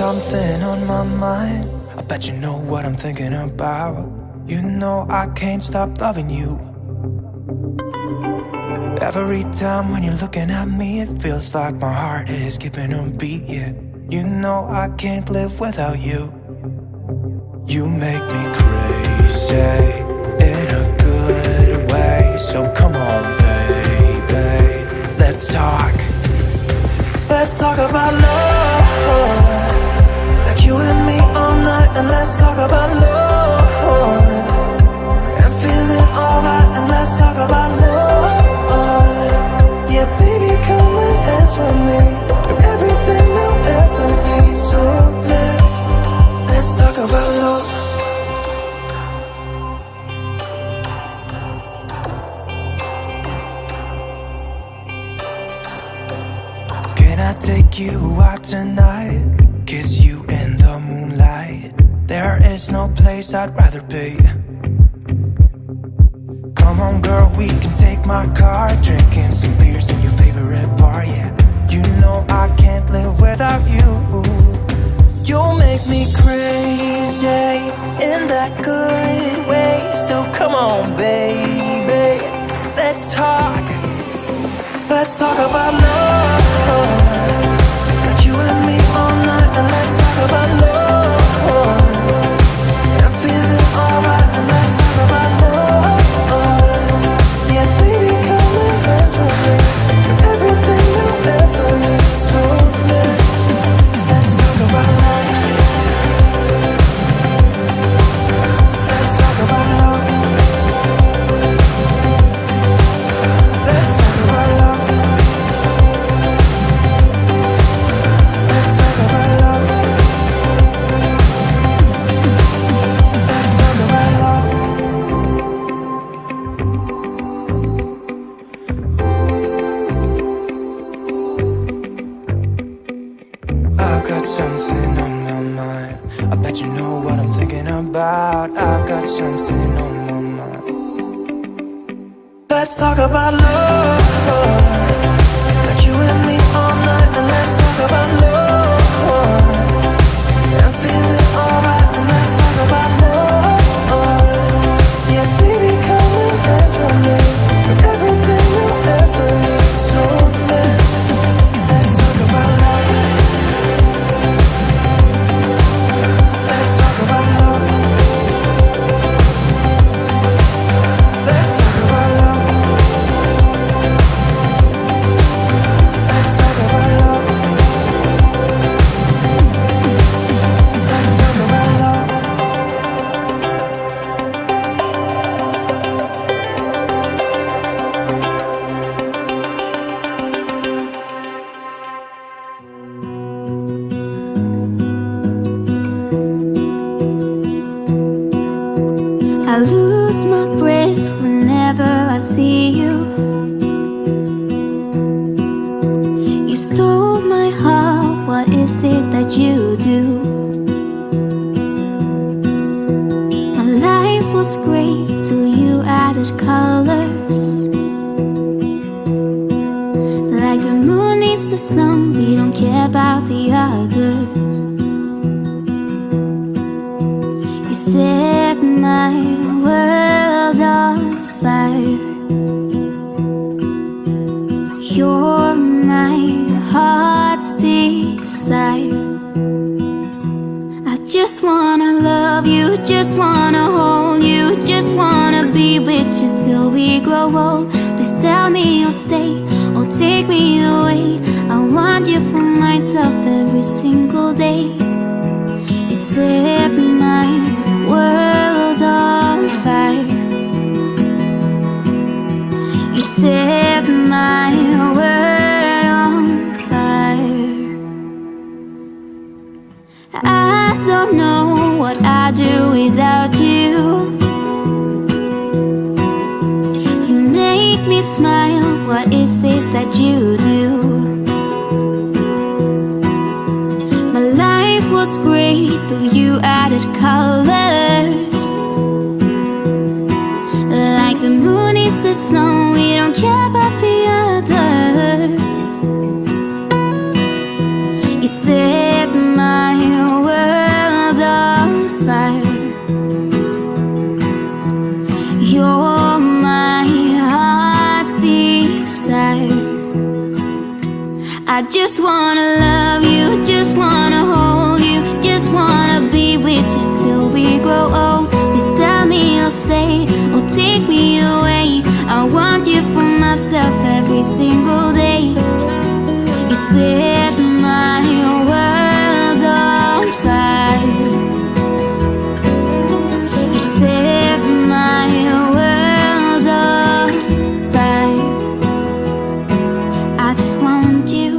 something on my mind. I bet you know what I'm thinking about. You know I can't stop loving you. Every time when you're looking at me, it feels like my heart is skipping a beat, yeah. You know I can't live without you. You make me crazy in a good way. So come on, baby, let's talk. Let's talk about love, like you and me all night. And let's talk about love and feeling alright. And let's talk about love. Yeah, baby, come and dance with me. You're everything I'll ever need. So let's talk about love. Can I take you out tonight? Kiss you in the moonlight. There is no place I'd rather be. Come on girl, we can take my car, drinking some beers in your favorite bar, yeah. You know I can't live without you. You make me crazy in that good way. So come on baby, let's talk. Let's talk about love, like you and me all night. And let's talk about love and feeling alright. And let's talk about love. Yeah, baby, come and dance with me. Everything you'll ever need. So let's talk about love. Let's talk about love. Let's talk about love. Let's talk about love. Let's talk about love. I've got something on my mind. I bet you know what I'm thinking about. I've got something on my mind. Let's talk about love, like you and me all night. And let's talk about love and feeling alright. And let's talk about love. Yeah, baby, come and dance with me. Everything you'll ever need. So let's talk about love. Let's talk about love. Let's talk about love. Let's talk about love. Let's talk about love. I lose my breath whenever I see you. You stole my heart, what is it that you do? My life was great till you added colors. Like the moon needs the sun, we don't care about the others. You set my world on fire. You're my heart's desire. I just wanna love you, just wanna hold you, just wanna be with you till we grow old. Please tell me you'll stay or take me away. I want you for myself every single day. You set my world on fire. You set my world on fire. I don't know what I'd do without you. You make me smile, what is it that you do? My life was great till you added colors. Like the moon is the snow, we don't care about the others. You set my just wanna love you, just wanna hold you, just wanna be with you till we grow old. Please tell me you'll stay or take me away. I want you for myself every single day. You set my world on fire. You set my world on fire. I just want you,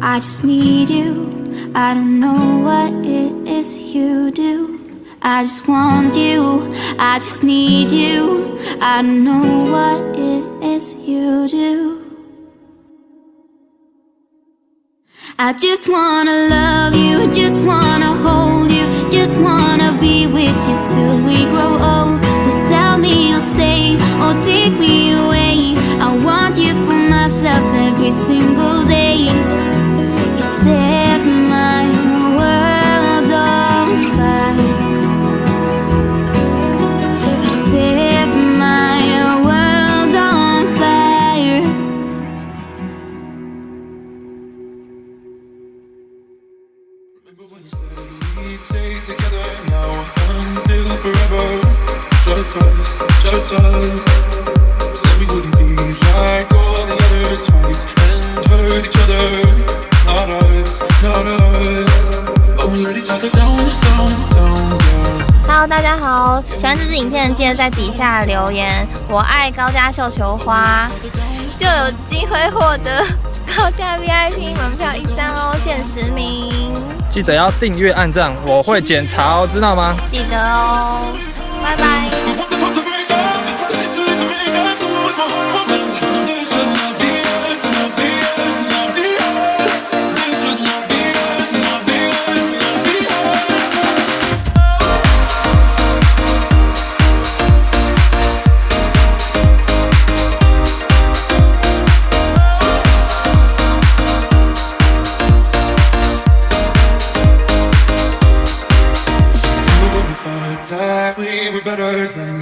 I just need you. I don't know what it is you do. I just want you, I just need you. I don't know what it is you do. I just wanna love you, just wanna hold you, just wanna be with you till we grow old. Just tell me you'll stay or take me away. I want you for myself every single day. You set my world on fire. You set my world on fire. Remember when you said we'd stay together now until forever? Just us, just us. Said we wouldn't be like all the others, fight and hurt each other. Not us, not us. But we let each other down, down, down, down. Hello， 大家好，喜欢这支影片的记得在底下留言“我爱高家繡球花”，就有机会获得高价 VIP 门票1张哦，限10名。记得要订阅、按赞，我会检查哦，知道吗？记得哦，拜拜。That we were better than